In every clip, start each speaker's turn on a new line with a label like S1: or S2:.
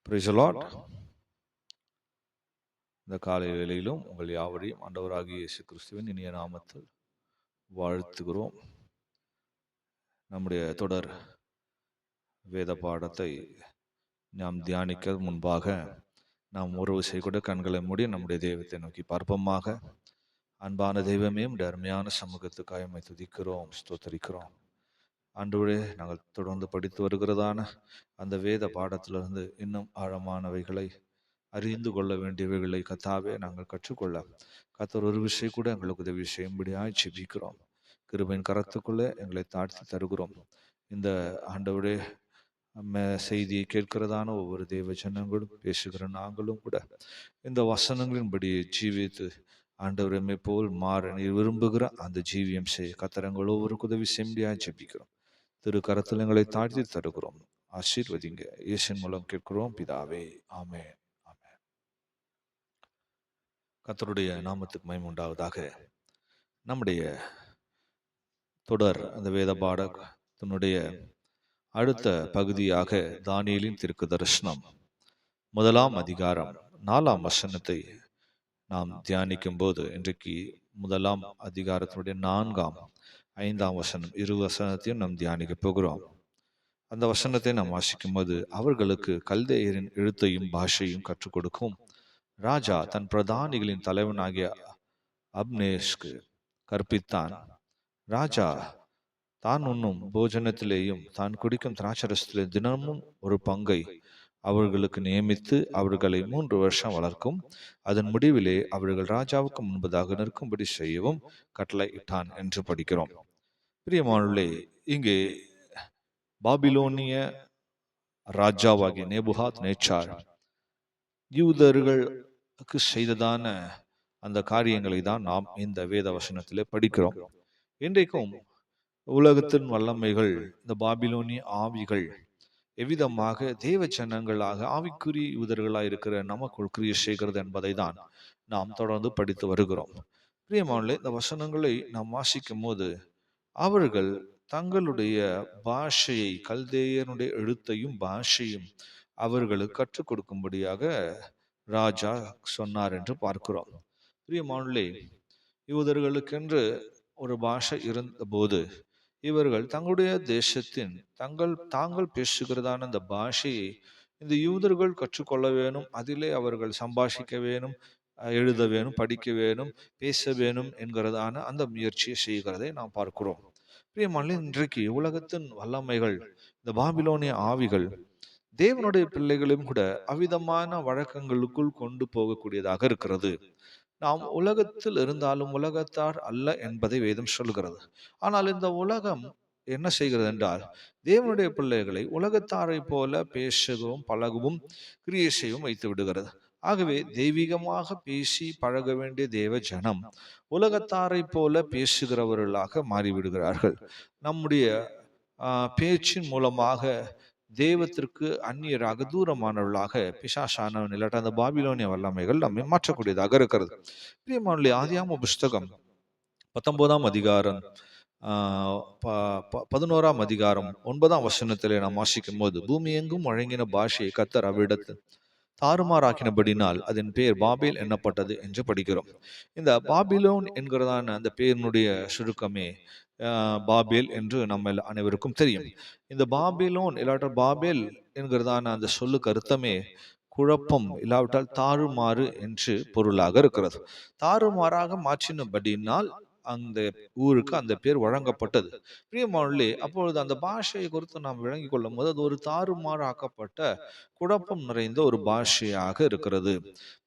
S1: Praise the Lord. இந்த காலை வேளையிலும் உங்கள் யாவரையும் ஆண்டவராகிய இயேசு கிறிஸ்துவின் இனிய நாமத்தில் வாழ்த்துகிறோம். நம்முடைய தொடர் வேத பாடத்தை நாம் தியானிக்க முன்பாக நாம் ஒரு விசை கூட கண்களை மூடி நம்முடைய தெய்வத்தை நோக்கி பார்ப்போமாக. அன்பான தெய்வமே, உடைய அருமையான சமூகத்துக்காக உம்மை துதிக்கிறோம், ஸ்தோத்தரிக்கிறோம். ஆண்டவரே, நாங்கள் தொடர்ந்து படித்து வருகிறதான அந்த வேத பாடத்திலிருந்து இன்னும் ஆழமானவைகளை அறிந்து கொள்ள வேண்டியவைகளை கத்தாவே நாங்கள் கற்றுக்கொள்ள கத்தர் ஒரு விஷயம் கூட எங்களுக்கு உதவி செய்யும்படியாய் ஜெபிக்கிறோம். கிருபையின் கரத்துக்குள்ளே எங்களை தாழ்த்தி தருகிறோம். இந்த ஆண்டவரே செய்தியை கேட்கிறதான ஒவ்வொரு தேவ ஜனங்களும் பேசுகிற நாங்களும் கூட இந்த வசனங்களின்படி ஜீவித்து ஆண்டவரமை போல் மாற நீர் விரும்புகிற அந்த ஜீவியம் செய்ய கத்தரங்கள் ஒவ்வொருக்கு உதவி செய்யும்படியாய் ஜெபிக்கிறோம். திரு கரத்தில் எங்களை தாழ்த்தி தருகிறோம். ஆசீர்வதிங்க. இயேசுவின் மூலம் கேட்கிறோம் பிதாவே, ஆமென். கர்த்தருடைய நாமத்துக்கு மகிமை உண்டாவதாக. நம்முடைய தொடர் அந்த வேத பாடத்தினுடைய அடுத்த பகுதியாக தானியேலின் தீர்க்க தரிசனம் 1 அதிகாரம் 4 வசனத்தை நாம் தியானிக்கும் போது, இன்றைக்கு 1 அதிகாரத்தினுடைய 4, 5 வசனம் இரு வசனத்தையும் நாம் தியானிக்க போகிறோம். அந்த வசனத்தை நாம் வாசிக்கும் போது, அவர்களுக்கு கல்தேயரின் எழுத்தையும் பாஷையும் கற்றுக் கொடுக்கும் ராஜா தன் பிரதானிகளின் தலைவனாகிய அப்னேஸ்க்கு கற்பித்தான். ராஜா தான் உண்ணும் போஜனத்திலேயும் தான் குடிக்கும் திராட்சரசத்திலே தினமும் ஒரு பங்கை அவர்களுக்கு நியமித்து அவர்களை 3 வருஷம் வளர்க்கும். அதன் முடிவிலே அவர்கள் ராஜாவுக்கு முன்பதாக நிற்கும்படி செய்யவும் கட்டளை இட்டான் என்று படிக்கிறோம். பிரியமானவர்களே, இங்கே பாபிலோனிய ராஜாவாகிய நேபுகாத் நேச்சார் யூதர்களுக்கு செய்ததான அந்த காரியங்களை தான் நாம் இந்த வேத வசனத்திலே படிக்கிறோம். இன்றைக்கும் உலகத்தின் வல்லமைகள், இந்த பாபிலோனிய ஆவிகள் எவ்விதமாக தேவ ஜனங்களாக ஆவிக்குரிய யூதர்களாக இருக்கிற நமக்குள் கிரியை செய்கிறது என்பதை தான் நாம் தொடர்ந்து படித்து வருகிறோம். பிரியமானவர்களே, இந்த வசனங்களை நாம் வாசிக்கும் போது அவர்கள் தங்களுடைய பாஷையை, கல்தேயனுடைய எழுத்தையும் பாஷையும் அவர்களுக்கு கற்றுக் கொடுக்கும்படியாக ராஜா சொன்னார் என்று பார்க்கிறோம். பிரியமானவர்களே, யூதர்களுக்கென்று ஒரு பாஷை இருந்தபோது இவர்கள் தங்களுடைய தேசத்தின் தாங்கள் பேசுகிறதான அந்த பாஷையை இந்த யூதர்கள் கற்றுக்கொள்ள வேணும், அதிலே அவர்கள் சம்பாஷிக்க வேணும், எழுத வேணும், படிக்க வேணும், பேச வேணும் என்கிறதான அந்த முயற்சியை செய்கிறதை நாம் பார்க்கிறோம். பிரியமானவர்களே, இன்றைக்கு உலகத்தின் வல்லமைகள், இந்த பாபிலோனிய ஆவிகள் தேவனுடைய பிள்ளைகளும் கூட அவ்விதமான வழக்கங்களுக்குள் கொண்டு போகக்கூடியதாக இருக்கிறது. நாம் உலகத்தில் இருந்தாலும் உலகத்தார் அல்ல என்பதை வேதம் சொல்கிறது. ஆனால் இந்த உலகம் என்ன செய்கிறது என்றால், தேவனுடைய பிள்ளைகளை உலகத்தாரை போல பேசவும் பழகவும் கிரியை செய்யவும் வைத்து விடுகிறது. ஆகவே தெய்வீகமாக பேசி பழக வேண்டிய தேவ ஜனம் உலகத்தாரை போல பேசுகிறவர்களாக மாறிவிடுகிறார்கள். நம்முடைய பேச்சின் மூலமாக தெய்வத்திற்கு அந்நியராக தூரமானவர்களாக பிசாசானவன் இல்லாட்ட அந்த பாபிலோனிய வல்லமைகள் நம்மை மாற்றக்கூடியதாக இருக்கிறது. பிரியமானவர்களே, ஆதியாகம புஸ்தகம் 19 அதிகாரம் 11 அதிகாரம் 9 வசனத்திலே நாம் வாசிக்கும் போது, பூமி எங்கும் வழங்கின பாஷையை கர்த்தர் அவ்விடத்தில் தாறுமாறாக்கினபடினால் அதன் பெயர் பாபேல் எண்ணப்பட்டது என்று படிக்கிறோம். இந்த பாபிலோன் என்கிறதான அந்த பெயரினுடைய சுருக்கமே பாபேல் என்று நம்ம அனைவருக்கும் தெரியும். இந்த பாபிலோன் இல்லாட்ட பாபேல் என்கிறதான அந்த சொல்லுக்கு அர்த்தமே குழப்பம், இல்லாவிட்டால் தாறுமாறு என்று பொருளாக இருக்கிறது. தாறுமாறாக மாற்றினபடினால் அந்த ஊருக்கு அந்த பேர் வழங்கப்பட்டது. பிரியமானவர்களே, அப்பொழுது அந்த பாஷையை குறித்து நாம் விளங்கிக் கொள்ளும் போது அது ஒரு தாறுமாறாக்கப்பட்ட குழப்பம் நிறைந்த ஒரு பாஷையாக இருக்கிறது.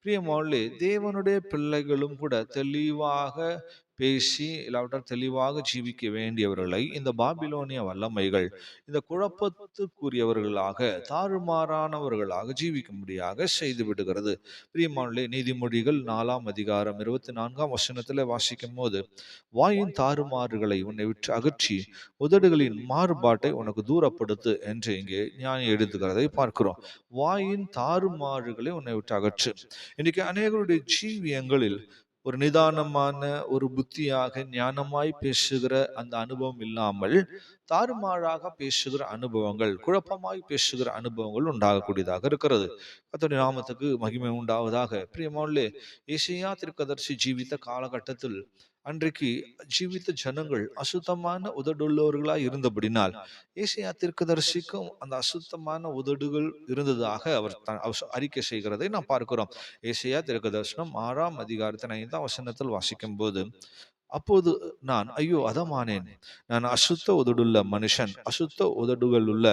S1: பிரியமானவர்களே, தேவனுடைய பிள்ளைகளும் கூட தெளிவாக பேசி இல்லாவிட்டால் தெளிவாக ஜீவிக்க வேண்டியவர்களை இந்த பாபிலோனிய வல்லமைகள் இந்த குழப்பத்துக்குரியவர்களாக தாறுமாறானவர்களாக ஜீவிக்கும்படியாக செய்து விடுகிறது. பிரியமானவர்களே, நீதிமொழிகள் 4 அதிகாரம் 24 வசனத்தில் வாசிக்கும் போது, வாயின் தாறுமாறுகளை உன்னை விட்டு அகற்றி உதடுகளின் மாறுபாட்டை உனக்கு தூரப்படுத்து என்று இங்கே ஞானி எழுதுகிறதை பார்க்கிறோம். வாயின் தாறுமாறுகளை உன்னை விட்டு அகற்று. இன்னைக்கு அநேகருடைய ஜீவியங்களில் ஒரு நிதானமான ஒரு புத்தியாக ஞானமாய் பேசுகிற அந்த அனுபவம் இல்லாமல் தாறுமாறாக பேசுகிற அனுபவங்கள், குழப்பமாய் பேசுகிற அனுபவங்கள் உண்டாகக்கூடியதாக இருக்கிறது. கர்த்தருடைய நாமத்துக்கு மகிமை உண்டாவதாக. பிரியமானவர்களே, ஏசாயா தீர்க்கதரிசி ஜீவித்த காலகட்டத்தில் அன்றைக்கு ஜீவித்த ஜனங்கள் அசுத்தமான உதடுள்ளவர்களாய் இருந்தபடினால் ஏசாயா தீர்க்கதரிசிக்கும் அந்த அசுத்தமான உதடுகள் இருந்ததாக அவர் அறிக்கை செய்கிறதை நாம் பார்க்கிறோம். ஏசாயா தீர்க்கதரிசனம் 6ஆம் அதிகாரத்தின் 5ஆம் வசனத்தில் வாசிக்கும் போது, அப்போது நான் ஐயோ அதமானேன், நான் அசுத்த உதடுள்ள மனுஷன், அசுத்த உதடுகள் உள்ள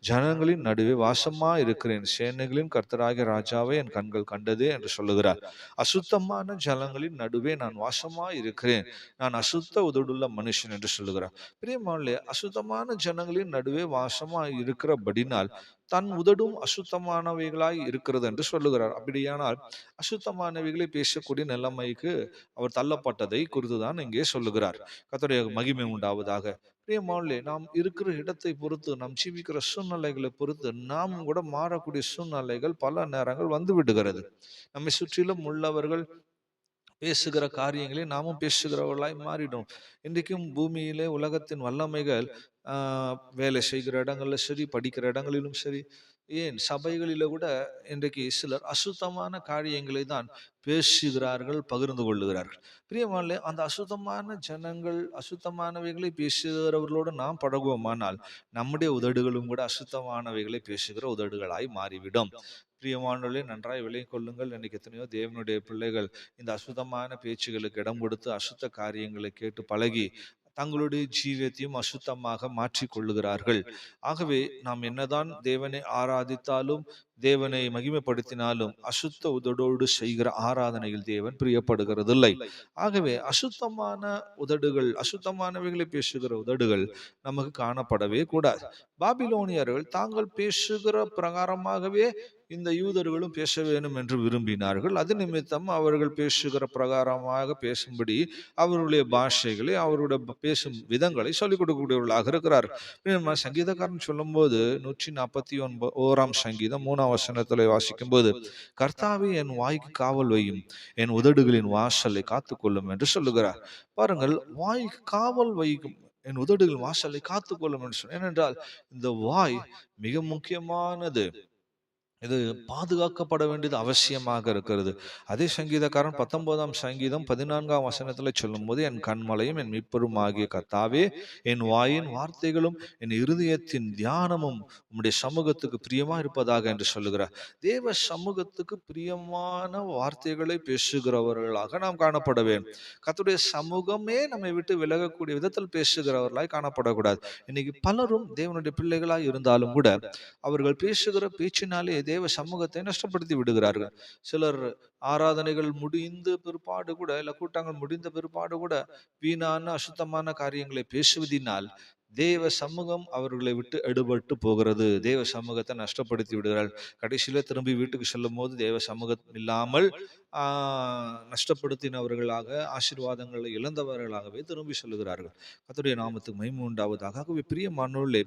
S1: ஜனங்களின் நடுவே வாசமா இருக்கிறேன், சேனைகளின் கர்த்தராகிய ராஜாவை என் கண்கள் கண்டதே என்று சொல்லுகிறார். அசுத்தமான ஜனங்களின் நடுவே நான் வாசமா இருக்கிறேன், நான் அசுத்த உதடுள்ள மனுஷன் என்று சொல்லுகிறார். பிரியமானவர்களே, அசுத்தமான ஜனங்களின் நடுவே வாசமா இருக்கிறபடினால் தன் உதடும் அசுத்தமானவைகளாய் இருக்கிறது என்று சொல்லுகிறார். அப்படியானால் அசுத்தமானவைகளை பேசக்கூடிய நிலைமைக்கு அவர் தள்ளப்பட்டதை குறித்துதான் இங்கே சொல்லுகிறார். கர்த்தருடைய மகிமை உண்டாவதாக. பிரியமானவர்களே, நாம் இருக்கிற இடத்தை பொறுத்து, நாம் ஜீவிக்கிற சூழ்நிலைகளை பொறுத்து நாம் கூட மாறக்கூடிய சூழ்நிலைகள் பல நேரங்கள் வந்து விடுகிறது. நம்மை சுற்றிலும் உள்ளவர்கள் பேசுகிற காரியங்களை நாமும் பேசுகிறவர்களாய் மாறிடும். இன்றைக்கும் பூமியிலே உலகத்தின் வல்லமைகள் வேலை செய்கிற இடங்கள்ல சரி, படிக்கிற இடங்களிலும் சரி, ஏன் சபைகளில கூட இன்றைக்கு சிலர் அசுத்தமான காரியங்களை தான் பேசுகிறார்கள், பகிர்ந்து கொள்ளுகிறார்கள். பிரியமானே, அந்த அசுத்தமான ஜனங்கள் அசுத்தமானவைகளை பேசுகிறவர்களோடு நாம் பழகுவோமானால் நம்முடைய உதடுகளும் கூட அசுத்தமானவைகளை பேசுகிற உதடுகளாய் மாறிவிடும். பிரியமானவர்களே, நன்றாய் விளங்கிக் கொள்ளுங்கள். இன்னைக்கு எத்தனையோ தேவனுடைய பிள்ளைகள் இந்த அசுத்தமான பேச்சுகளுக்கு இடம் கொடுத்து அசுத்த காரியங்களை கேட்டு பழகி தங்களுடைய ஜீவியத்தையும் அசுத்தமாக மாற்றிக் கொள்ளுகிறார்கள். ஆகவே நாம் என்னதான் தேவனை ஆராதித்தாலும், தேவனை மகிமைப்படுத்தினாலும் அசுத்த உதடோடு செய்கிற ஆராதனையில் தேவன் பிரியப்படுகிறதில்லை. ஆகவே அசுத்தமான உதடுகள், அசுத்தமானவைகளை பேசுகிற உதடுகள் நமக்கு காணப்படவே கூடாது. பாபிலோனியர்கள் தாங்கள் பேசுகிற பிரகாரமாகவே இந்த யூதர்களும் பேச வேண்டும் என்று விரும்பினார்கள். அது நிமித்தம் அவர்கள் பேசுகிற பிரகாரமாக பேசும்படி அவருடைய பாஷைகளை, அவருடைய பேசும் விதங்களை சொல்லிக் கொடுக்கக்கூடியவர்களாக இருக்கிறார். சங்கீதக்காரன் சொல்லும் போது 141ஆம் சங்கீதம் 3ஆம் வசனத்தில் வாசிக்கும் போது, கர்த்தாவே என் வாய்க்கு காவல் வையும், என் உதடுகளின் வாசலை காத்துக்கொள்ளும் என்று சொல்லுகிறார். பாருங்கள், வாய்க்கு காவல் வைக்கும், என் உதடுகளின் வாசலை காத்துக்கொள்ளும் என்று சொன்ன. ஏனென்றால் இந்த வாய் மிக முக்கியமானது. இது பாதுகாக்கப்பட வேண்டியது அவசியமாக இருக்கிறது. அதே சங்கீதக்காரன் 19ஆம் சங்கீதம் 14ஆம் வசனத்துல சொல்லும் போது, என் கண்மலையும் என் மீட்பரும் ஆகிய கர்த்தாவே, என் வாயின் வார்த்தைகளும் என் இருதயத்தின் தியானமும் உம்முடைய சமூகத்துக்கு பிரியமா இருப்பதாக என்று சொல்லுகிறார். தேவ சமூகத்துக்கு பிரியமான வார்த்தைகளை பேசுகிறவர்களாக நாம் காணப்பட வேண்டும். கர்த்தருடைய சமூகமே நம்மை விட்டு விலகக்கூடிய விதத்தில் பேசுகிறவர்களாய் காணப்படக்கூடாது. இன்னைக்கு பலரும் தேவனுடைய பிள்ளைகளாய் இருந்தாலும் கூட அவர்கள் பேசுகிற பேச்சினாலே தேவ சமூகத்தை நஷ்டப்படுத்தி விடுகிறார்கள். சிலர் ஆராதனைகள் முடிந்த பிற்பாடு கூட, இல்ல கூட்டங்கள் முடிந்த பிற்பாடு கூட வீணான அசுத்தமான காரியங்களை பேசுவதினால் தேவ சமூகம் அவர்களை விட்டு எடுபட்டு போகிறது. தேவ சமூகத்தை நஷ்டப்படுத்தி விடுகிறார்கள். கடைசியில திரும்பி வீட்டுக்கு செல்லும் போது தேவ சமூகம் இல்லாமல் நஷ்டப்படுத்தினவர்களாக, ஆசீர்வாதங்களை இழந்தவர்களாகவே திரும்பி செல்கிறார்கள். கர்த்தருடைய நாமத்துக்கு மகிமை உண்டாவதாக. ஆகவே பிரியமானவர்களே,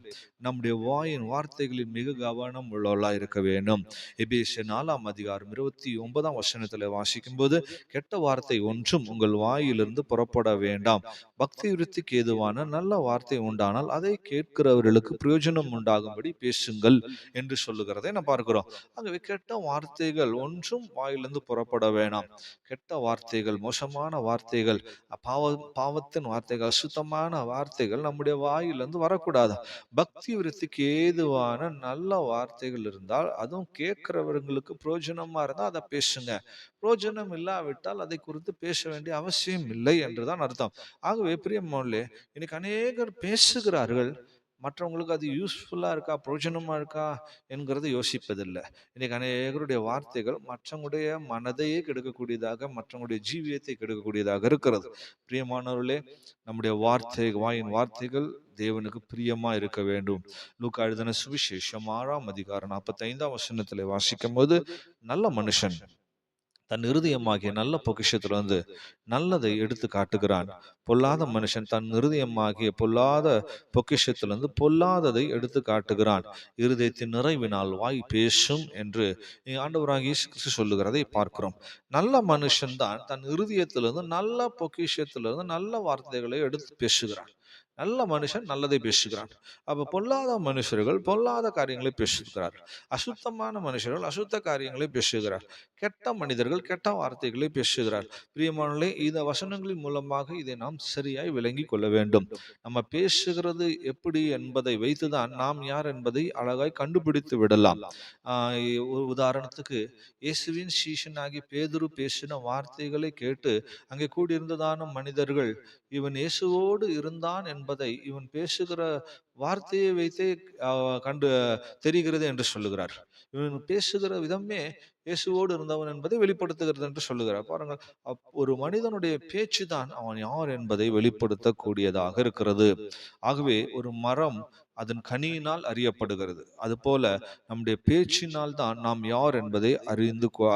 S1: நம்முடைய வாயின் வார்த்தைகளில் மிக கவனம் உள்ளவர்களா இருக்க வேண்டும். எபேசியர் 4ஆம் அதிகாரம் 29ஆம் வசனத்தில் வாசிக்கும் போது, கெட்ட வார்த்தை ஒன்றும் உங்கள் வாயிலிருந்து புறப்பட வேண்டாம், பக்தி விருத்திக்கு ஏதுவான நல்ல வார்த்தை உண்டானால் அதை கேட்கிறவர்களுக்கு பிரயோஜனம் உண்டாகும்படி பேசுங்கள் என்று சொல்லுகிறதை நாம் பார்க்கிறோம். ஆகவே கெட்ட வார்த்தைகள் ஒன்றும் வாயிலிருந்து புறப்பட வேணாம். கெட்ட வார்த்தைகள், மோசமான வார்த்தைகள், பாவத்தின் வார்த்தைகள், அசுத்தமான வார்த்தைகள் நம்முடைய வாயிலிருந்து வரக்கூடாது. பக்தி விருத்திக்கு ஏதுவான நல்ல வார்த்தைகள் இருந்தால், அதுவும் கேட்கிறவர்களுக்கு பிரயோஜனமா இருந்தால் அதை பேசுங்க. பிரயோஜனம் இல்லாவிட்டால் அதை குறித்து பேச வேண்டிய அவசியம் இல்லை என்றுதான் அர்த்தம். ஆகவே பிரியமானவர்களே, இன்னைக்கு அநேகர் பேசுகிறார்கள், மற்றவங்களுக்கு அது யூஸ்ஃபுல்லா இருக்கா, பிரயோஜனமா இருக்கா என்கிறத யோசிப்பதில்லை. இன்னைக்கு அநேகருடைய வார்த்தைகள் மற்றவங்களுடைய மனதையே கெடுக்கக்கூடியதாக, மற்றவங்களுடைய ஜீவியத்தை கெடுக்கக்கூடியதாக இருக்கிறது. பிரியமானவர்களே, நம்முடைய வாயின் வார்த்தைகள் தேவனுக்கு பிரியமா இருக்க வேண்டும். லூக்கா எழுதின சுவிசேஷம் 6ஆம் அதிகாரம் 45ஆம் வசனத்திலே வாசிக்கும் போது, நல்ல மனுஷன் தன் இருதயமாகிய நல்ல பொக்கிஷத்திலிருந்து நல்லதை எடுத்து காட்டுகிறான். பொல்லாத மனுஷன் தன் இருதயமாகிய பொல்லாத பொக்கிஷத்திலிருந்து பொல்லாததை எடுத்து காட்டுகிறான். இருதயத்தின் நிறைவினால் வாய் பேசும் என்று ஆண்டவராகிய இயேசு கிறிஸ்து சொல்லுகிறதை பார்க்கிறோம். நல்ல மனுஷன் தான் தன் இருதயத்திலிருந்து நல்ல பொக்கிஷத்திலிருந்து நல்ல வார்த்தைகளை எடுத்து பேசுகிறான். நல்ல மனுஷன் நல்லதை பேசுகிறான். அப்ப பொல்லாத மனுஷர்கள் பொல்லாத காரியங்களை பேசுகிறார்கள். அசுத்தமான மனுஷர்கள் அசுத்த காரியங்களை பேசுகிறார். கெட்ட மனிதர்கள் கெட்ட வார்த்தைகளை பேசுகிறார். பிரியமானவர்களே, இந்த வசனங்களின் மூலமாக இதை நாம் சரியாய் விளங்கி கொள்ள வேண்டும். நம்ம பேசுகிறது எப்படி என்பதை வைத்துதான் நாம் யார் என்பதை அழகாய் கண்டுபிடித்து விடலாம். ஒரு உதாரணத்துக்கு, இயேசுவின் சீஷனாகி பேதுரு பேசின வார்த்தைகளை கேட்டு அங்கே கூடியிருந்ததான மனிதர்கள் இவன் இயேசுவோடு இருந்தான் என்பதை இவன் பேசுகிற வார்த்தையை வைத்தே கண்டு தெரிகிறது என்று சொல்லுகிறார். இவன் பேசுகிற விதமே இயேசுவோடு இருந்தவன் என்பதை வெளிப்படுத்துகிறது என்று சொல்லுகிறார். பாருங்கள், ஒரு மனிதனுடைய பேச்சு தான் அவன் யார் என்பதை வெளிப்படுத்தக்கூடியதாக இருக்கிறது. ஆகவே ஒரு மரம் அதன் கனியினால் அறியப்படுகிறது. அதுபோல நம்முடைய பேச்சினால் தான் நாம் யார் என்பதை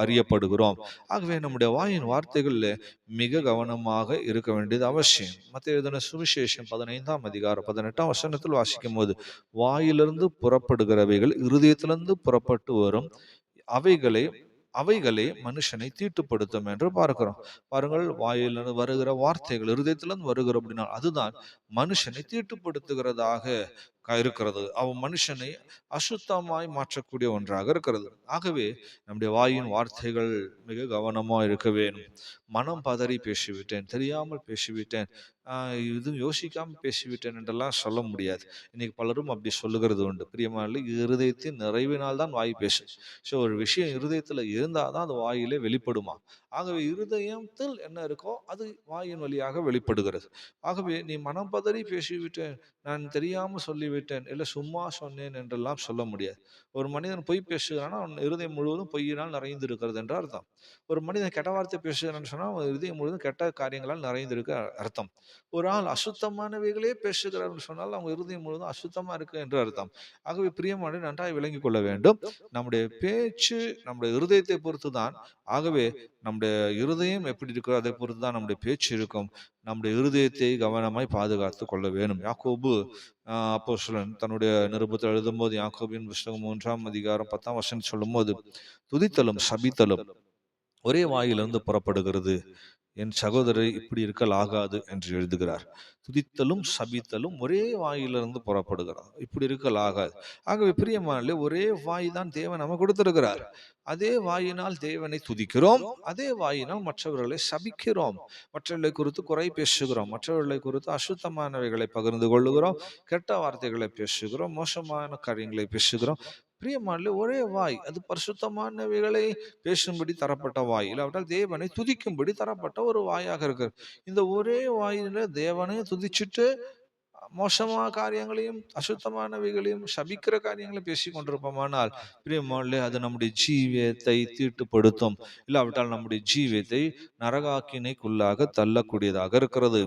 S1: அறியப்படுகிறோம். ஆகவே நம்முடைய வாயின் வார்த்தைகளில் மிக கவனமாக இருக்க வேண்டியது அவசியம். மத்தேயு எழுதின சுவிசேஷம் 15ஆம் அதிகாரம் 18ஆம் வசனத்தில் வாசிக்கும் போது, வாயிலிருந்து புறப்படுகிறவைகள் இருதயத்திலிருந்து புறப்பட்டு வரும், அவைகளை அவைகளே மனுஷனை தீட்டுப்படுத்தும் என்று பார்க்கிறோம். பாருங்கள், வாயிலிருந்து வருகிற வார்த்தைகள் இருதயத்திலிருந்து வருகிற அப்படின்னா அதுதான் மனுஷனை தீட்டுப்படுத்துகிறதாக இருக்கிறது. அவன் மனுஷனை அசுத்தமாய் மாற்றக்கூடிய ஒன்றாக இருக்கிறது. ஆகவே நம்முடைய வாயின் வார்த்தைகள் மிக கவனமா இருக்க வேணும். மனம் பதறி பேசிவிட்டேன், தெரியாமல் பேசிவிட்டேன், இது யோசிக்காம பேசிவிட்டேன் என்றெல்லாம் சொல்ல முடியாது. இன்னைக்கு பலரும் அப்படி சொல்லுகிறது உண்டு. பிரியமான, இருதயத்தின் நிறைவினால் தான் வாய் பேசும். ஸோ ஒரு விஷயம் இருதயத்துல இருந்தாதான் அது வாயிலே வெளிப்படுமா. ஆகவே இருதயத்தில் என்ன இருக்கோ அது வாயின் வழியாக வெளிப்படுகிறது. ஆகவே நீ மனம் பதறி பேசிவிட்டேன், நான் தெரியாம சொல்லிவிட்டேன், இல்லை சும்மா சொன்னேன் என்றெல்லாம் சொல்ல முடியாது. ஒரு மனிதன் பொய் பேசுகிறான்னா அவன் இருதயம் முழுவதும் பொய்யினால் நிறைந்து இருக்கிறது என்று அர்த்தம். ஒரு மனிதன் கெட்ட வார்த்தை பேசுகிறான்னு சொன்னா அவன் இருதயம் முழுவதும் கெட்ட காரியங்களால் நிறைந்திருக்க அர்த்தம். ஒரு ஆள் அசுத்தமானவைகளே பேசுகிறார்னு சொன்னால் அவங்க இருதயம் முழுவதும் அசுத்தமா இருக்கு என்று அர்த்தம். ஆகவே பிரியமான நன்றாய் விளங்கிக் கொள்ள வேண்டும். நம்முடைய பேச்சு நம்முடைய இருதயத்தை பொறுத்து தான். ஆகவே நம்முடைய இருதயம் எப்படி இருக்கோ அதை பொறுத்து தான் நம்முடைய பேச்சு இருக்கும். நம்முடைய இருதயத்தை கவனமாய் பாதுகாத்து கொள்ள வேணும். யாக்கோபு அப்போஸ்தலன் தன்னுடைய நிருபத்தில் எழுதும்போது, யாக்கோபின் புஸ்தகம் 3ஆம் அதிகாரம் 10ஆம் வசனம் சொல்லும் போது, துதித்தலும் சபித்தலும் ஒரே வாயிலிருந்து புறப்படுகிறது, என் சகோதரர் இப்படி இருக்கல் ஆகாது என்று எழுதுகிறார். துதித்தலும் சபித்தலும் ஒரே வாயிலிருந்து புறப்படுகிறார், இப்படி இருக்கல் ஆகாது. ஆகவே பிரியமானே, ஒரே வாய் தான் தேவன் நமக்கு கொடுத்திருக்கிறார். அதே வாயினால் தேவனை துதிக்கிறோம், அதே வாயினால் மற்றவர்களை சபிக்கிறோம், மற்றவர்களை குறித்து குறை பேசுகிறோம், மற்றவர்களை குறித்து அசுத்தமானவைகளை பகிர்ந்து கொள்ளுகிறோம், கெட்ட வார்த்தைகளை பேசுகிறோம், மோசமான காரியங்களை பேசுகிறோம். பிரியமானே, ஒரே வாய், அது பரிசுத்தமானவைகளை பேசும்படி தரப்பட்ட வாய், இல்லாவிட்டால் தேவனை துதிக்கும்படி தரப்பட்ட ஒரு வாயாக இருக்கு. இந்த ஒரே வாயில தேவனை துதிச்சுட்டு மோசமான காரியங்களையும் அசுத்தமானவைகளையும் சபிக்கிற காரியங்களையும் பேசி கொண்டிருப்போமானால் பிரியமானே, அது நம்முடைய ஜீவியத்தை தீட்டுப்படுத்தும், இல்லாவிட்டால் நம்முடைய ஜீவியத்தை நரகாக்கினைக்குள்ளாக தள்ளக்கூடியதாக இருக்கிறது.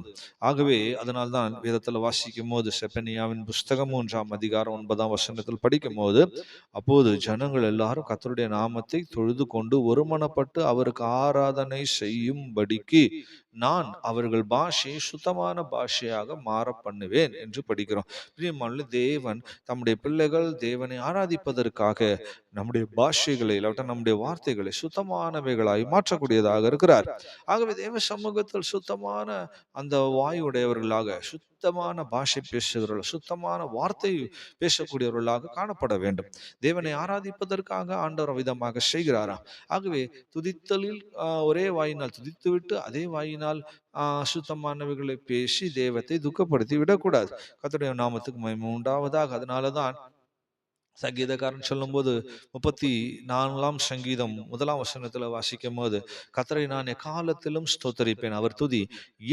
S1: ஆகவே அதனால்தான் வேதத்தில் வாசிக்கும் போது, செப்பனியாவின் புஸ்தகம் 3ஆம் அதிகாரம் 9ஆம் வசனத்தில் படிக்கும் போது, அப்போது ஜனங்கள் எல்லாரும் கர்த்தருடைய நாமத்தை தொழுது கொண்டு ஒருமனப்பட்டு அவருக்கு ஆராதனை செய்யும்படிக்கு நான் அவர்கள் பாஷையை சுத்தமான பாஷையாக மாற பண்ணுவேன் என்று படிக்கிறோம். பிரியமான தேவன் தம்முடைய பிள்ளைகள் தேவனை ஆராதிப்பதற்காக நம்முடைய பாஷைகளை இல்லாவிட்டால் நம்முடைய வார்த்தைகளை சுத்தமானவைகளாய் மாற்றக்கூடியதாக இருக்கிறார். ஆகவே தேவ சமூகத்தில் சுத்தமான அந்த வாயுடையவர்களாக, சுத்தமான பாஷை பேசுகிறவர்கள், சுத்தமான வார்த்தை பேசக்கூடியவர்களாக காணப்பட வேண்டும். தேவனை ஆராதிப்பதற்காக ஆண்டவர் விதமாக செய்கிறாராம். ஆகவே துதித்தலில் ஒரே வாயினால் துதித்துவிட்டு அதே வாயினால் அசுத்தமானவைகளை பேசி தேவத்தை துக்கப்படுத்தி விடக்கூடாது. கர்த்தருடைய நாமத்துக்கு மகிமை உண்டாவதாக. அதனாலதான் சங்கீதக்காரன் சொல்லும் போது 34ஆம் சங்கீதம் 1ஆம் வசனத்துல வாசிக்கும் போது, கர்த்தரை நான் எக்காலத்திலும் ஸ்தோத்தரிப்பேன், அவர் துதி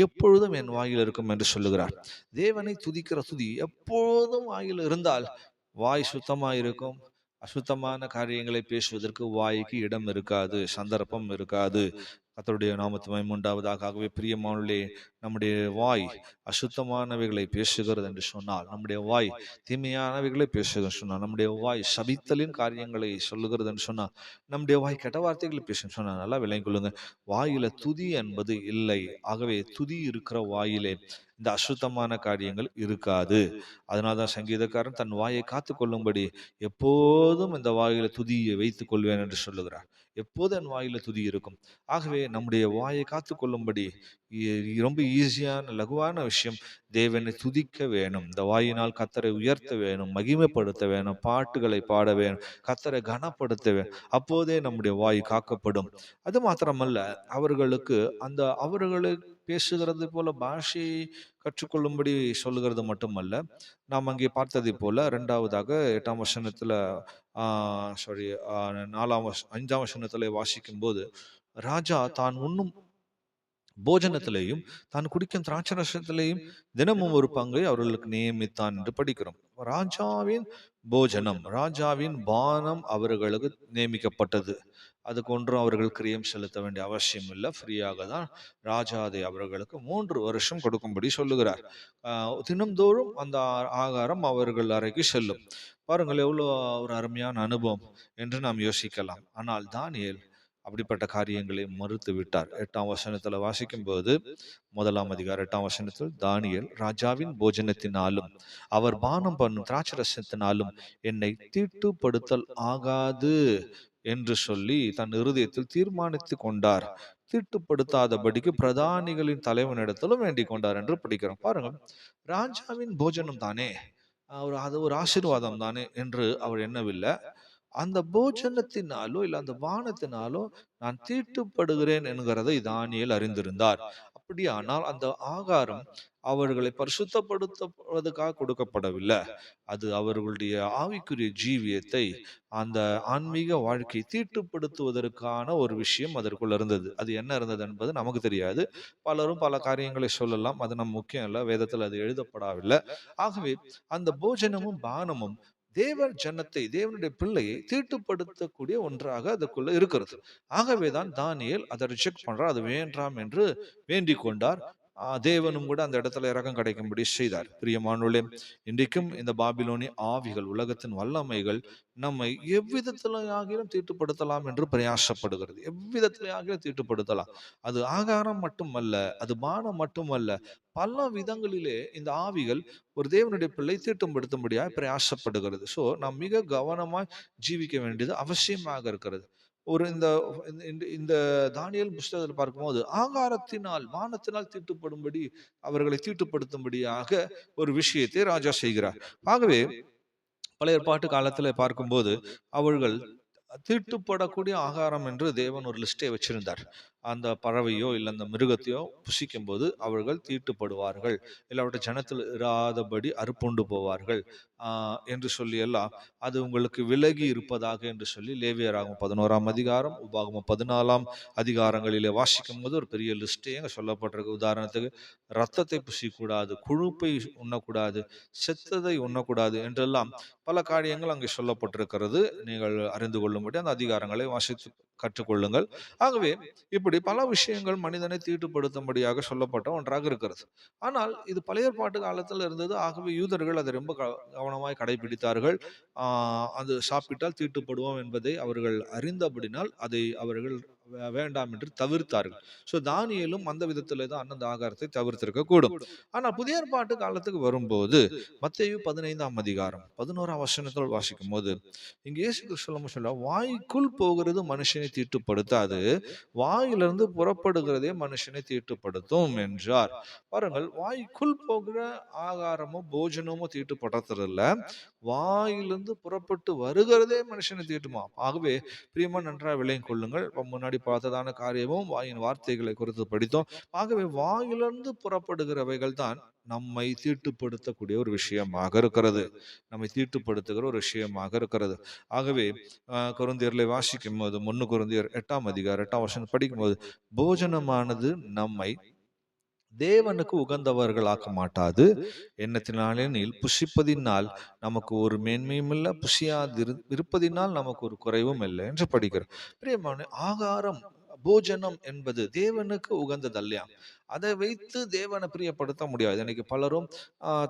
S1: எப்பொழுதும் என் வாயில் இருக்கும் என்று சொல்லுகிறார். தேவனை துதிக்கிற துதி எப்பொழுதும் வாயில் இருந்தால் வாய் சுத்தமாயிருக்கும், அசுத்தமான காரியங்களை பேசுவதற்கு வாய்க்கு இடம் இருக்காது, சந்தர்ப்பம் இருக்காது. கர்த்தருடைய நாமத்து மகிமை உண்டாவதாக. ஆகவே பிரியமானவர்களே, நம்முடைய வாய் அசுத்தமானவைகளை பேசுகிறது என்று சொன்னால், நம்முடைய வாய் தீமையானவைகளை பேசுகிறது சொன்னால், நம்முடைய வாய் சபித்தலின் காரியங்களை சொல்லுகிறது என்று சொன்னால், நம்முடைய வாய் கெட்ட வார்த்தைகளை பேசுன்னு சொன்னால், நல்லா விளங்கிக் கொள்ளுங்க. வாயில துதி என்பது இல்லை. ஆகவே துதி இருக்கிற வாயிலே இந்த அசுத்தமான காரியங்கள் இருக்காது. அதனால்தான் சங்கீதக்காரன் தன் வாயை காத்து கொள்ளும்படி எப்போதும் இந்த வாயில துதியை வைத்துக் கொள்வேன் என்று சொல்லுகிறார். எப்போது என் வாயில துதி இருக்கும். ஆகவே நம்முடைய வாயை காத்து கொள்ளும்படி ரொம்ப ஈஸியான லகுவான விஷயம், தேவனை துதிக்க வேணும். இந்த வாயினால் கர்த்தரை உயர்த்த வேணும், மகிமைப்படுத்த வேணும், பாட்டுகளை பாட வேணும், கர்த்தரை கனப்படுத்த வேணும். அப்போதே நம்முடைய வாய் காக்கப்படும். அது மாத்திரமல்ல, அவர்களுக்கு அந்த அவர்களை பேசுகிறது போல பாஷையை கற்றுக்கொள்ளும்படி சொல்லுகிறது மட்டுமல்ல, நாம் அங்கே பார்த்ததை போல இரண்டாவதாக 8ஆம் வசனத்துல சாரி 5ஆம் வசனத்துல வாசிக்கும் போது, ராஜா தான் உண்ணும் போஜனத்திலேயும் தான் குடிக்கும் திராட்சரசத்திலேயும் தினமும் ஒரு பங்கை அவர்களுக்கு நியமித்தான் என்று படிக்கிறோம். ராஜாவின் போஜனம், ராஜாவின் பானம் அவர்களுக்கு நியமிக்கப்பட்டது. அதுக்கு ஒன்றும் அவர்கள் கிரியம் செலுத்த வேண்டிய அவசியம் இல்லை. ஃப்ரீயாக தான் ராஜா அதை அவர்களுக்கு 3 வருஷம் கொடுக்கும்படி சொல்லுகிறார். தினம்தோறும் அந்த ஆகாரம் அவர்கள் அறைக்கு செல்லும். பாருங்கள், எவ்வளோ ஒரு அருமையான அனுபவம் என்று நாம் யோசிக்கலாம். ஆனால் தானியேல் அப்படிப்பட்ட காரியங்களை மறுத்து விட்டார். 8ஆம் வசனத்துல வாசிக்கும் போது, 1ஆம் அதிகாரம் 8ஆம் வசனத்தில், தானியேல் ராஜாவின் போஜனத்தினாலும் அவர் பானம் பண்ணும் திராட்சரசத்தினாலும் என்னை தீட்டுப்படுத்தல் ஆகாது என்று சொல்லி தன் இருதயத்தில் தீர்மானித்து கொண்டார். தீட்டுப்படுத்தாதபடிக்கு பிரதானிகளின் தலைவனிடத்திலும் வேண்டிக் கொண்டார் என்று படிக்கிறோம். பாருங்க, ராஜாவின் போஜனம் தானே, அது ஒரு ஆசீர்வாதம் தானே என்று அவர் எண்ணவில்லை. அந்த போஜனத்தினாலோ இல்ல அந்த பானத்தினாலோ நான் தீட்டுப்படுகிறேன் என்கிறதை தானியேல் அறிந்திருந்தார். அப்படியானால் அந்த ஆகாரம் அவர்களை பரிசுத்தப்படுத்துவதற்காக கொடுக்கப்படவில்லை. அது அவர்களுடைய ஆவிக்குரிய ஜீவியத்தை, அந்த ஆன்மீக வாழ்க்கை தீட்டுப்படுத்துவதற்கான ஒரு விஷயம் அதற்குள் இருந்தது. அது என்ன இருந்தது என்பது நமக்கு தெரியாது. பலரும் பல காரியங்களை சொல்லலாம். அது நம்ம முக்கியம் இல்லை. வேதத்தில் அது எழுதப்படவில்லை. ஆகவே அந்த போஜனமும் பானமும் தேவன் ஜனத்தை, தேவனுடைய பிள்ளையை தீட்டுப்படுத்தக்கூடிய ஒன்றாக அதுக்குள்ள இருக்கிறது. ஆகவேதான் தானியேல் அதை ரிஜெக்ட் பண்றார். அது வேண்டாம் என்று வேண்டிக் கொண்டார். தேவனும் கூட அந்த இடத்துல இரக்கம் கிடைக்கும்படி செய்தார். பிரியமானவர்களே, இன்றைக்கும் இந்த பாபிலோனிய ஆவிகள், உலகத்தின் வல்லமைகள் நம்மை எவ்விதத்திலாகிலும் தீட்டுப்படுத்தலாம் என்று பிரயாசப்படுகிறது. எவ்விதத்திலாகிலும் தீட்டுப்படுத்தலாம். அது ஆகாரம் மட்டுமல்ல, அது பானம் மட்டுமல்ல, பல விதங்களிலே இந்த ஆவிகள் ஒரு தேவனுடைய பிள்ளை தீட்டுப்படுத்தும்படியாக பிரயாசப்படுகிறது. ஸோ நாம் மிக கவனமாய் ஜீவிக்க வேண்டியது அவசியமாக இருக்கிறது. ஒரு இந்த இந்த இந்த தானியேல் புஸ்தகத்தில் பார்க்கும்போது, ஆகாரத்தினால் வானத்தினால் தீட்டுப்படும்படி, அவர்களை தீட்டுப்படுத்தும்படியாக ஒரு விஷயத்தை ராஜா செய்கிறார். ஆகவே பழைய ஏற்பாட்டு காலத்துல பார்க்கும்போது, அவர்கள் தீட்டுப்படக்கூடிய ஆகாரம் என்று தேவன் ஒரு லிஸ்டை வச்சிருந்தார். அந்த பறவையோ இல்லை அந்த மிருகத்தையோ புசிக்கும் போது அவர்கள் தீட்டுப்படுவார்கள், இல்லாவிட்ட ஜனத்தில் இராதபடி அறுப்புண்டு போவார்கள் என்று சொல்லி எல்லாம் அது உங்களுக்கு விலகி இருப்பதாக என்று சொல்லி லேவியராகும் 11ஆம் அதிகாரம், உபாகமம் 14ஆம் அதிகாரங்களிலே வாசிக்கும் போது ஒரு பெரிய லிஸ்டே அங்கே சொல்லப்பட்டிருக்கு. உதாரணத்துக்கு, ரத்தத்தை புசிக்கூடாது, கொழுப்பை உண்ணக்கூடாது, செத்ததை உண்ணக்கூடாது என்றெல்லாம் பல காரியங்கள் அங்கே சொல்லப்பட்டிருக்கிறது. நீங்கள் அறிந்து கொள்ளும்படி அந்த அதிகாரங்களை வாசித்து கற்றுக்கொள்ளுங்கள். ஆகவே இப்படி பல விஷயங்கள் மனிதனை தீட்டுப்படுத்தும்படியாக சொல்லப்பட்ட ஒன்றாக இருக்கிறது. ஆனால் இது பழைய ஏற்பாட்டு காலத்தில் இருந்தது. ஆகவே யூதர்கள் அதை ரொம்ப கவனமாய் கடைபிடித்தார்கள். அது சாப்பிட்டால் தீட்டுப்படுவோம் என்பதை அவர்கள் அறிந்தபடினால் அதை அவர்கள் வேண்டாம் என்று தவிர்த்தார்கள். ஸோ தானியேலும் அந்த விதத்திலே தான் அந்த ஆகாரத்தை தவிர்த்திருக்க கூடும். ஆனால் புதிய ஏற்பாட்டு காலத்துக்கு வரும்போது, மத்தேயு 15ஆம் அதிகாரம் 11ஆம் வசனத்தில் வாசிக்கும் போது, இங்கே இயேசு கிறிஸ்து சொல்ல, வாய்க்குள் போகிறது மனுஷனை தீட்டுப்படுத்தாது, வாயிலிருந்து புறப்படுகிறதே மனுஷனை தீட்டுப்படுத்தும் என்றார். பாருங்கள், வாய்க்குள் போகிற ஆகாரமோ போஜனமோ தீட்டுப்படுத்துறதில்ல, வாயிலிருந்து புறப்பட்டு வருகிறதே மனுஷனை தீட்டுமா. ஆகவே பிரியமா நன்றாக விளங்கிக் கொள்ளுங்கள். முன்னாடி பார்த்ததான காரியமும் வாயின் வார்த்தைகளை குறித்து படித்தோம். ஆகவே வாயிலிருந்து புறப்படுகிறவைகள் தான் நம்மை தீட்டுப்படுத்தக்கூடிய ஒரு விஷயமாக இருக்கிறது. நம்மை தீட்டுப்படுத்துகிற ஒரு விஷயமாக இருக்கிறது. ஆகவே கொரிந்தியர்களை வாசிக்கும் போது, 1 கொரிந்தியர் 8ஆம் அதிகாரம் 8ஆம் வசனம் படிக்கும் போது, போஜனமானது நம்மை தேவனுக்கு உகந்தவர்களாக்க மாட்டாது. எண்ணத்தினாலெனில் புசிப்பதினால் நமக்கு ஒரு மேன்மையும் இல்லை, இருப்பதினால் நமக்கு ஒரு குறைவும் இல்லை என்று படிக்கிறோம். பிரியமான ஆகாரம், போஜனம் என்பது தேவனுக்கு உகந்ததல்லையா. அதை வைத்து தேவனை பிரியப்படுத்த முடியாது. இன்னைக்கு பலரும்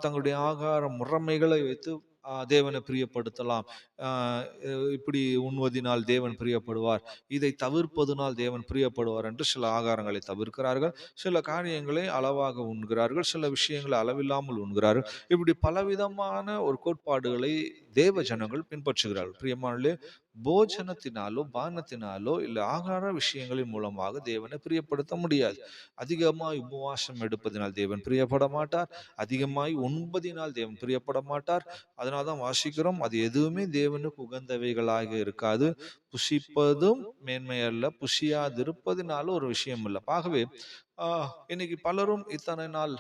S1: தங்களுடைய ஆகார முறைமைகளை வைத்து தேவனை பிரியப்படுத்தலாம். இப்படி உண்வதினால் தேவன் பிரியப்படுவார், இதை தவிர்ப்பதனால் தேவன் பிரியப்படுவார் என்று சில ஆகாரங்களை தவிர்க்கிறார்கள். சில காரியங்களை அளவாக உண்கிறார்கள், சில விஷயங்களை அளவில்லாமல் உண்கிறார்கள். இப்படி பலவிதமான ஒரு கோட்பாடுகளை தேவ ஜனங்கள் பின்பற்றுகிறார்கள். பிரியமானே, போஜனத்தினாலோ பானத்தினாலோ இல்லை ஆகார விஷயங்களின் மூலமாக தேவனை பிரியப்படுத்த முடியாது. அதிகமாய் உபவாசம் எடுப்பதினால் தேவன் பிரியப்பட மாட்டார், அதிகமாய் உண்பதினால் தேவன் பிரியப்பட மாட்டார். அதனால்தான் வாசிக்கிறோம், அது எதுவுமே தேவனுக்கு உகந்தவைகளாக இருக்காது. புசிப்பதும் மேன்மை அல்ல, புசியாதிருப்பதினால ஒரு விஷயம் இல்லை. ஆகவே இன்னைக்கு பலரும் இத்தனை நாள்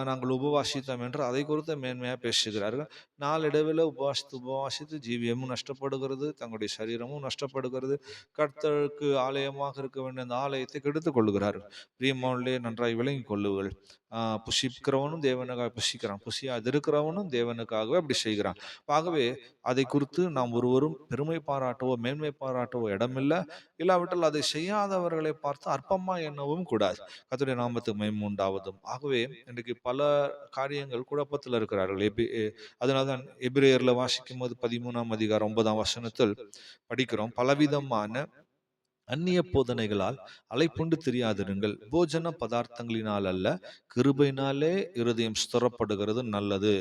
S1: நாங்கள் உபவாசித்தோம் என்று அதை குறித்து மேன்மையாக பேசுகிறார்கள். நாளடைவில் உபவாசித்து உபவாசித்து ஜீவியமும் நஷ்டப்படுகிறது, தங்களுடைய சரீரமும் நஷ்டப்படுகிறது. கர்த்தருக்கு ஆலயமாக இருக்க வேண்டிய அந்த ஆலயத்தை கெடுத்துக் கொள்ளுகிறார்கள். பிரியமானவர்களே, நன்றாய் விளங்கி கொள்ளுங்கள். புசிக்கிறவனும் தேவனுக்காக புசிக்கிறான், புசியாது இருக்கிறவனும் தேவனுக்காகவே அப்படி செய்கிறான். ஆகவே அதை குறித்து நாம் ஒருவரும் பெருமை பாராட்டவோ மேன்மை பாராட்டவோ இடமில்லை. இல்லாவிட்டால் அதை செய்யாதவர்களை பார்த்து அற்பமா எண்ணவும் கூடாது. கர்த்தருடைய நாமத்துக்கு மகிமை உண்டாவதும். ஆகவே இன்றைக்கு பல காரியங்கள் குழப்பத்தில் இருக்கிறார்கள். அதனால்தான் எபிரேயர்ல வாசிக்கும் போது 13ஆம் அதிகாரம் 9ஆம் வசனத்தில் படிக்கிறோம், பலவிதமான அந்நிய போதனைகளால் அலைப்புண்டு தெரியாதிருங்கள், போஜன பதார்த்தங்களினால் அல்ல, கிருபையினாலே இருதயம் ஸ்திரப்படுகிறது நல்லது.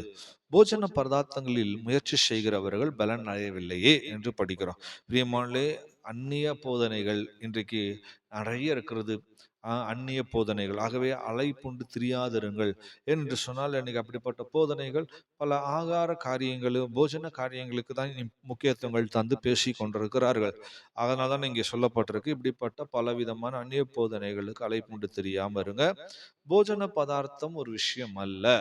S1: போஜன பதார்த்தங்களில் முயற்சி செய்கிறவர்கள் பலன் அடையவில்லையே என்று படிக்கிறோம். பிரியமானே, அந்நிய போதனைகள் இன்றைக்கு நிறைய இருக்கிறது. அந்நிய போதனைகள். ஆகவே அலைப்புண்டு திரியாதிருங்கள் என்று சொன்னால், இன்னைக்கு அப்படிப்பட்ட போதனைகள் பல ஆகார காரியங்களும் போஜன காரியங்களுக்கு தான் முக்கியத்துவங்கள் தந்து பேசி கொண்டிருக்கிறார்கள். அதனால தான் இங்கே சொல்லப்பட்டிருக்கு, இப்படிப்பட்ட பலவிதமான அந்நிய போதனைகளுக்கு அலைப்புண்டு தெரியாம இருங்க. போஜன பதார்த்தம் ஒரு விஷயம் அல்ல,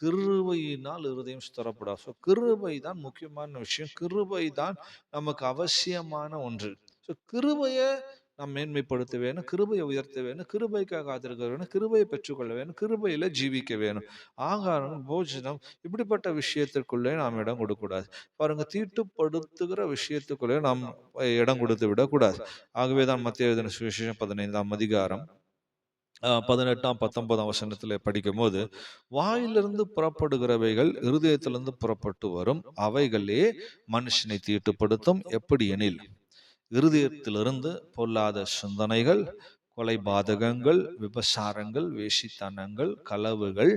S1: கிருபையினால் இருதயம் ஸ்திரப்படாது. ஸோ கிருபை தான் முக்கியமான விஷயம், கிருபை தான் நமக்கு அவசியமான ஒன்று. ஸோ கிருபையை நாம் மேன்மைப்படுத்த வேணும், கிருபையை உயர்த்த வேணும், கிருபைக்காக காத்திருக்க வேணும், கிருபையை பெற்றுக்கொள்ள வேணும், கிருபையில ஜீவிக்க வேணும். ஆகாரம், போஜனம் இப்படிப்பட்ட விஷயத்திற்குள்ளே நாம் இடம் கொடுக்கக்கூடாது. பாருங்க, தீட்டுப்படுத்துகிற விஷயத்துக்குள்ளே நாம் இடம் கொடுத்து விடக்கூடாது. ஆகவேதான் மத்தேயு எழுதின சுவிசேஷம் 15ஆம் அதிகாரம் 18ஆம் 19ஆம் வசனத்தில் படிக்கும் போது, வாயிலிருந்து புறப்படுகிறவைகள் இருதயத்திலிருந்து புறப்பட்டு வரும், அவைகளே மனுஷனை தீட்டுப்படுத்தும். எப்படி எனில், இருதயத்திலிருந்து பொல்லாத சிந்தனைகள், கொலை பாதகங்கள், விபசாரங்கள், வேசித்தனங்கள், களவுகள்,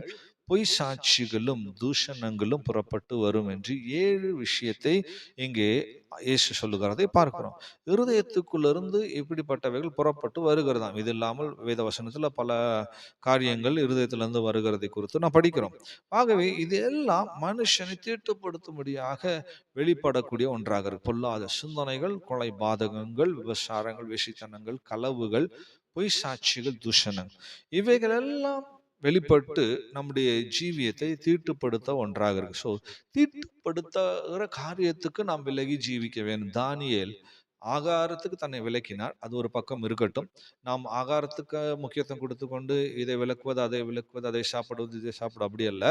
S1: பொய் சாட்சிகளும் தூஷணங்களும் புறப்பட்டு வரும் என்று 7 விஷயத்தை இங்கே இயேசு சொல்லுகிறதை பார்க்கிறோம். இருதயத்துக்குள்ளிருந்து இப்படிப்பட்டவைகள் புறப்பட்டு வருகிறதாம். இது இல்லாமல் வேத வசனத்துல பல காரியங்கள் இருதயத்திலிருந்து வருகிறதை குறித்து நான் படிக்கிறோம். ஆகவே இது எல்லாம் மனுஷனை தீட்டுப்படுத்தும்படியாக வெளிப்படக்கூடிய ஒன்றாக இருக்கு. பொல்லாத சிந்தனைகள், கொலை பாதகங்கள், விபசாரங்கள், வேசித்தனங்கள், களவுகள், பொய் சாட்சிகள், தூஷணங்கள், இவைகள் எல்லாம் வெளிப்பட்டு நம்முடைய ஜீவியத்தை தீட்டுப்படுத்த ஒன்றாக இருக்கு. ஸோ தீட்டுப்படுத்துகிற காரியத்துக்கு நாம் விலகி ஜீவிக்க வேண்டும். தானியேல் ஆகாரத்துக்கு தன்னை விலக்கினார், அது ஒரு பக்கம் இருக்கட்டும். நாம் ஆகாரத்துக்கு முக்கியத்துவம் கொடுத்து கொண்டு இதை விலக்குவது, அதை விலக்குவது, அதை சாப்பிடுவது, இதை சாப்பிடு, அப்படி அல்ல.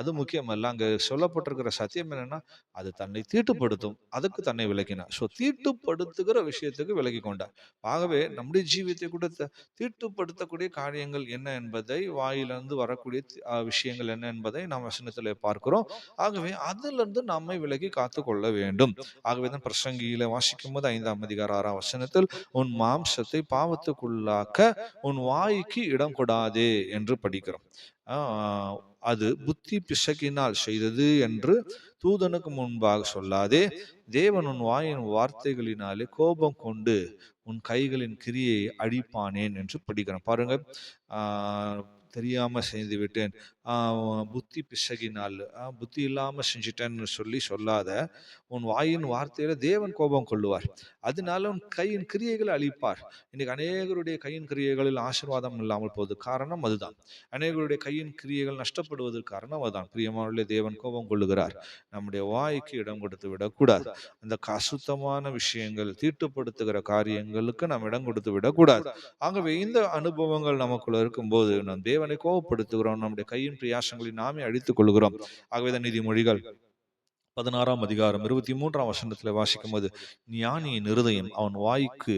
S1: அது முக்கியம் அல்ல. அங்க சொல்லப்பட்டிருக்கிற சத்தியம் என்னன்னா, அது தன்னை தீட்டுப்படுத்தும், அதுக்கு தன்னை விலக்கினார். ஸோ தீட்டுப்படுத்துகிற விஷயத்துக்கு விலகி கொண்டார். ஆகவே நம்முடைய ஜீவியத்தை கூட தீட்டுப்படுத்தக்கூடிய காரியங்கள் என்ன என்பதை, வாயிலிருந்து வரக்கூடிய விஷயங்கள் என்ன என்பதை நாம் வசனத்திலே பார்க்கிறோம். ஆகவே அதிலிருந்து நம்மை விலகி காத்து கொள்ள வேண்டும். ஆகவேதான் பிரசங்கியில வாசிக்கும் போது 5ஆம் அதிகாரம் 6ஆம் வசனத்தில், உன் மாம்சத்தை பாவத்துக்குள்ளாக்க உன் வாய்க்கு இடம் கொடாதே என்று படிக்கிறோம். அது புத்தி பிசகினால் செய்தது என்று தூதனுக்கு முன்பாக சொல்லாதே, தேவன் உன் வாயின் வார்த்தைகளினாலே கோபம் கொண்டு உன் கைகளின் கிரியை அழிப்பானேன் என்று படிக்கிறோம். பாருங்க, தெரியாம செய்து விட்டேன், புத்தி பிசகினால், புத்தி இல்லாம செஞ்சிட்டேன்னு சொல்லாத. உன் வாயின் வார்த்தையில தேவன் கோபம் கொள்ளுவார், அதனால உன் கையின் கிரியைகளை அழிப்பார். இன்னைக்கு அநேகருடைய கையின் கிரியைகளில் ஆசீர்வாதம் இல்லாமல் போகுது, காரணம் அதுதான். அநேகருடைய கையின் கிரியைகள் நஷ்டப்படுவதற்கு காரணம் அதுதான். பிரியமானவர்களே, தேவன் கோபம் கொள்ளுகிறார். நம்முடைய வாய்க்கு இடம் கொடுத்து விடக்கூடாது. அந்த அசுத்தமான விஷயங்கள், தீட்டுப்படுத்துகிற காரியங்களுக்கு நாம் இடம் கொடுத்து விடக்கூடாது. ஆகவே இந்த அனுபவங்கள் நமக்குள்ள இருக்கும்போது நாம் தேவனை தேவனை கோபப்படுத்துகிறோம், நம்முடைய கையின் பிரியாசங்களை நாமே அழித்துக் கொள்கிறோம். ஆகவே தான் நீதிமொழிகள் 16 அதிகாரம் 23 வாசிக்கும் போது, ஞானியின் இருதயம் அவன் வாய்க்கு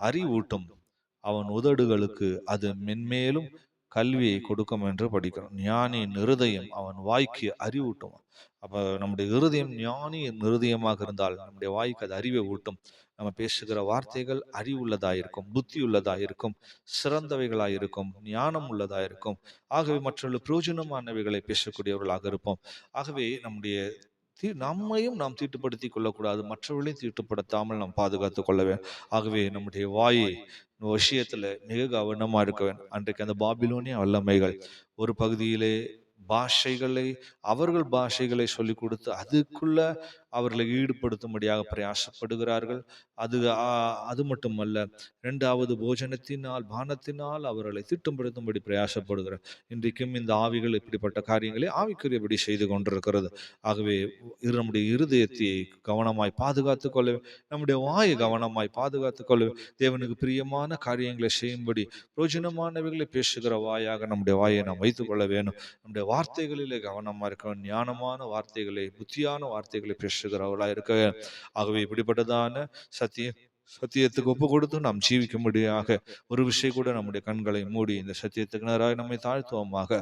S1: அறிவூட்டும், அவன் உதடுகளுக்கு அது மென்மேலும் கல்வியை கொடுக்கும் என்று படிக்கிறோம். ஞானியின் இருதயம் அவன் வாய்க்கு அறிவூட்டும். அப்ப நம்முடைய இருதயம் ஞானியின் இருதயமாக இருந்தால் நம்முடைய வாய்க்கு அது அறிவை ஊட்டும். நம்ம பேசுகிற வார்த்தைகள் அறிவுள்ளதாயிருக்கும், புத்தி உள்ளதாயிருக்கும், சிறந்தவைகளாயிருக்கும், ஞானம் உள்ளதாயிருக்கும். ஆகவே மற்றவர்கள் பிரயோஜனமானவைகளை பேசக்கூடியவர்களாக இருப்போம். ஆகவே நம்மையும் நாம் தீட்டுப்படுத்திக் கொள்ளக்கூடாது, மற்றவர்களையும் தீட்டுப்படுத்தாமல் நாம் பாதுகாத்துக் கொள்ள வேண்டும். ஆகவே நம்முடைய வாயை விஷயத்துல மிக கவனமா இருக்க வேண்டும். அன்றைக்கு அந்த பாபிலோனிய வல்லமைகள் ஒரு பகுதியிலே அவர்கள் பாஷைகளை சொல்லிக் கொடுத்து அதுக்குள்ள அவர்களை ஈடுபடுத்தும்படியாக பிரயாசப்படுகிறார்கள். அது மட்டுமல்ல, இரண்டாவது போஜனத்தினால் பானத்தினால் அவர்களை திட்டப்படுத்தும்படி பிரயாசப்படுகிறார். இன்றைக்கும் இந்த ஆவிகள் இப்படிப்பட்ட காரியங்களை ஆவிக்குரியபடி செய்து கொண்டிருக்கிறது. ஆகவே நம்முடைய இருதயத்தை கவனமாய் பாதுகாத்துக் கொள்ள, நம்முடைய வாயை கவனமாய் பாதுகாத்துக் கொள்ள, தேவனுக்கு பிரியமான காரியங்களை செய்யும்படி பிரயோஜனமானவைகளை பேசுகிற வாயாக நம்முடைய வாயை நாம் வைத்துக் கொள்ள வேணும். நம்முடைய வார்த்தைகளிலே கவனமா இருக்க, ஞானமான வார்த்தைகளை, புத்தியான வார்த்தைகளை பேசுகிறவர்களா இருக்க. ஆகவே இப்படிப்பட்டதான சத்தியத்துக்கு ஒப்பு கொடுத்து நாம் ஜீவிக்கும்படியாக ஒரு விஷயம் கூட நம்முடைய கண்களை மூடி இந்த சத்தியத்துக்கு நேராக நம்மை தாழ்த்துவோமாக.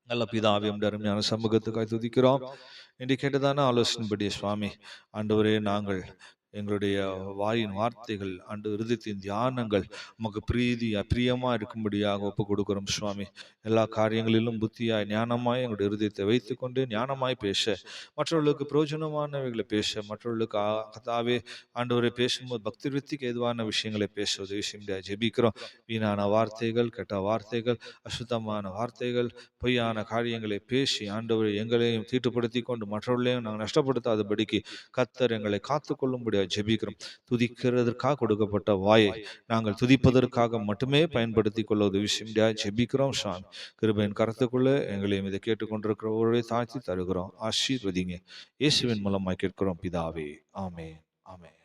S1: நல்ல பிதாவே, அருமையான சமூகத்துக்காக துதிக்கிறோம். இன்று கேட்டதான ஆலோசனைப்படி சுவாமி, ஆண்டவரே, நாங்கள் எங்களுடைய வாயின் வார்த்தைகள், இருதயத்தின் தியானங்கள் உமக்கு பிரியமா இருக்கும்படியாக ஒப்பு கொடுக்கிறோம் சுவாமி. எல்லா காரியங்களிலும் புத்தியாய் ஞானமாய் எங்களுடைய இருதயத்தை வைத்துக்கொண்டு ஞானமாய் பேச, மற்றவர்களுக்கு பிரயோஜனமானவைகளை பேச, மற்றவர்களுக்கு கதாவே ஆண்டவரை பேசும்போது பக்தி விருத்திக்கு எதுவான விஷயங்களை பேச உதவி செய்ய ஜெபிக்கிறோம். வீணான வார்த்தைகள், கெட்ட வார்த்தைகள், அசுத்தமான வார்த்தைகள், பொய்யான காரியங்களை பேசி ஆண்டவரை எங்களையும் தீட்டுப்படுத்தி கொண்டு மற்றவர்களையும் நாங்கள் நஷ்டப்படுத்தாதபடிக்கு கர்த்தர் எங்களை காத்துக்கொள்ளும்படியாக ஜெபிக்கிறோம். துதிக்கிறதற்காக கொடுக்கப்பட்ட வாயை நாங்கள் துதிப்பதற்காக மட்டுமே பயன்படுத்திக் கொள்ள உதவி செய்ய ஜெபிக்கிறோம் சாமி. கிருபையின் கருத்துக்குள்ள எங்களையும் இதை கேட்டுக்கொண்டிருக்கிற ஒருவரை தாழ்த்தி தருகிறோம். ஆசீர்வதிங்க. இயேசுவின் மூலமாய் கேட்கிறோம் பிதாவே. ஆமென், ஆமென்.